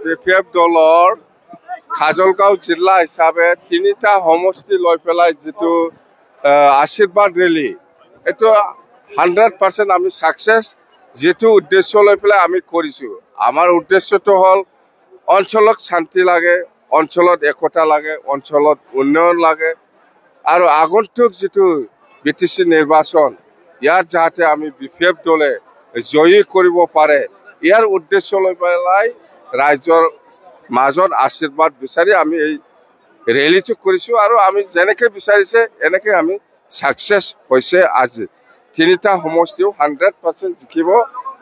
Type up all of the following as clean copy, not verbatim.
BPF দলৰ কাজলগাঁও জিলা হিচাপে 3টা সমষ্টি লৈ পেলাই যেটো আশীৰ্বাদ ৰেলী এটো 100% আমি সাকসেস যেটো উদ্দেশ্য লৈ পেলাই আমি কৰিছো আমাৰ উদ্দেশ্যটো হল অঞ্চলত শান্তি লাগে অঞ্চলত একতা লাগে অঞ্চলত উন্নয়ন লাগে আৰু আগন্তুক যেটো বিটিসি নিৰ্বাচন ইয়াৰ যাতে আমি বিপিএফ দলে জয়ী কৰিব পাৰে ইয়াৰ উদ্দেশ্য লৈ পেলাই ৰাজ্যৰ মাজত আশীৰ্বাদ বিচাৰি আমি এই ৰেলীটো কৰিছো আৰু আমি যেনেকৈ বিচাৰিছে এনেকৈ আমি সাকসেস হৈছে আজি 3টা সমষ্টিও 100% জিকিব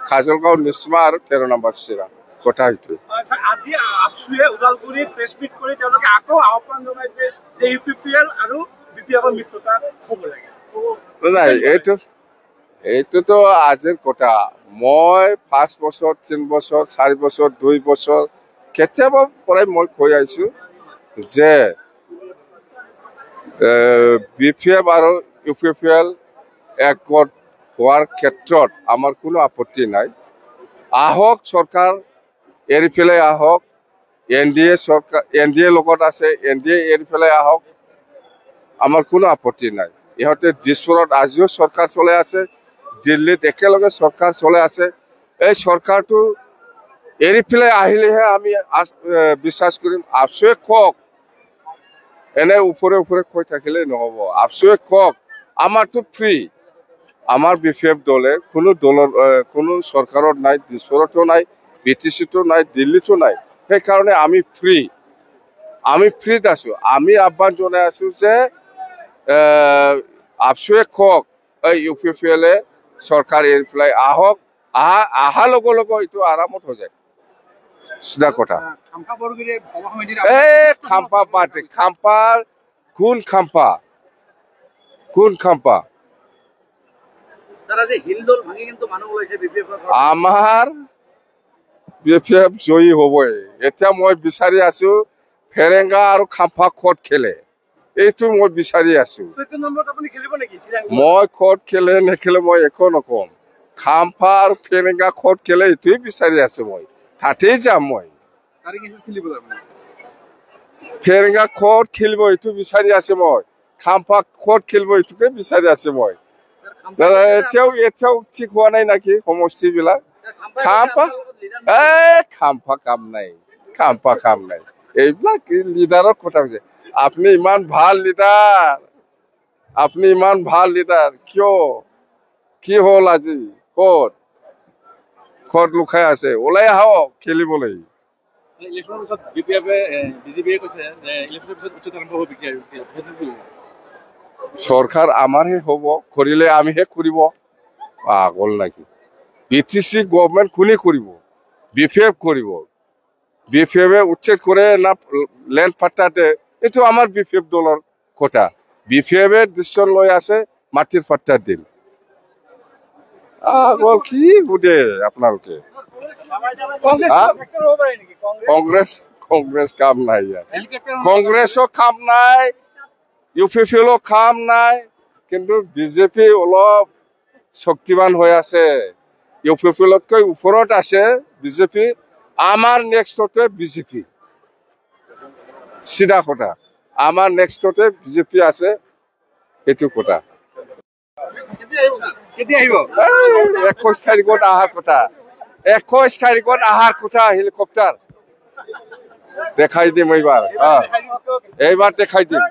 কাজলগাঁও নিশ্মা আৰু 13 নম্বৰ চিৰা কথা এইটো আজি আপসুয়ে উদালগুৰি প্ৰেছ মিট কৰি তেওঁলোকে আকৌ আহ্বান জনাইছে যে ইউপিপিএল আৰু বিপিএফৰ মিত্ৰতা হ'ব লাগে নাই এইটোতো আজিৰ কথা মই 5 বছৰ 3 বছৰ 4 বছৰ 2 বছৰ কেতিয়াবা পৰাই মই কৈ আইছো যে বিপিএফ আৰু ইউপিপিএল একগোট হোৱাৰ ক্ষেত্ৰত আমাৰ কোনো আপত্তি নাই আহক চৰকাৰ এৰি পেলাই আহক এনডিএ চৰকাৰ এনডিএ লগত আছে এনডিএ এৰি পেলাই আহক আমাৰ কোনো আপত্তি নাই ইহঁতে দিছপুৰত আজিও চৰকাৰ চলাই আছে দিল্লীত একেলগে চৰকাৰ চলাই আছে এই চৰকাৰটো এৰি পেলাই আহিলেহে আমি বিশ্বাস কৰিম আপসুয়ে কক এনে উপৰে কৈ থাকিলে নহব আপসুয়ে কক আমাৰটো ফ্ৰী আমাৰ বিপিএফ দলে কোনো সৰকাৰত নাই দিছপুৰতো নাই বিটিসিতো নাই দিল্লীতো নাই সেই কাৰণে আমি ফ্ৰীত আছো আমি আহ্বান জনাই আছো যে আপসুয়ে কক এই ইউপিপিএল সরকার এৰি পেলাই আহক আহা লগে লগে এইটো আৰামত হৈ যায় সিধা কথা খাম্পা পাৰ্টি খাম্পা কোন খাম্পা আমাৰ বিপিএফ জয়ী হবই এটা মই বিচাৰি আছো ফেৰেঙ্গা আৰু খাম্পা খোট খেলে এইটো মই বিচাৰি আছো মই খোট খেলে নেখেলে মই একো নকম খাম্পা আৰু ফেৰেঙ্গা খোট খেলে এইটোৱে বিচাৰি আছো মই তাতেই যাম মই ফেৰেঙ্গা খোট খেলিব এইটো বিচাৰি আছে মই খাম্পা খোট খেলিব এইটোকে বিচাৰি আছে মই এতিয়াও ঠিক হোৱা নাই নাকি সমষ্টি বিলাক খাম্পা কাম নাই এইবিলাক লিডাৰৰ কথা হৈছে আপুনি ইমান ভাল লিডাৰ কিয় কি হল আজি কত লুকাই আছে ওলাই আহক খেলিবলৈ সরকার আমারহে হব করিলে আমিহে করিব পাগল নাকি বিটিসি গভর্নমেন্ট কোনে করিব বিপিএফ করিব বিপিএফ উচ্ছেদ করে না ল্যান্ড পাট্টাতে এটো আমার বিপিএফ দলের কথা বিপিএফ ডিসিশন লৈ আছে মাটির পাট্টা দিন আগল কি বুদে আপোনালোকে কংগ্রেস কাম নাই কংগ্রেসও কাম নাই ইউপিপিএলও কাম নাই কিন্তু বিজেপি অলপ শক্তিবান হৈ আছে ইউপিপিএলতকৈ ওপৰত আছে বিজেপি আমাৰ নেক্সটতে বিজেপি সিধা কথা আমাৰ নেক্সটতে বিজেপি আছে এইটো কথা 21 তাৰিখত আহাৰ কথা হেলিকপ্টাৰ দেখাই দিম এইবাৰ দেখাই দিম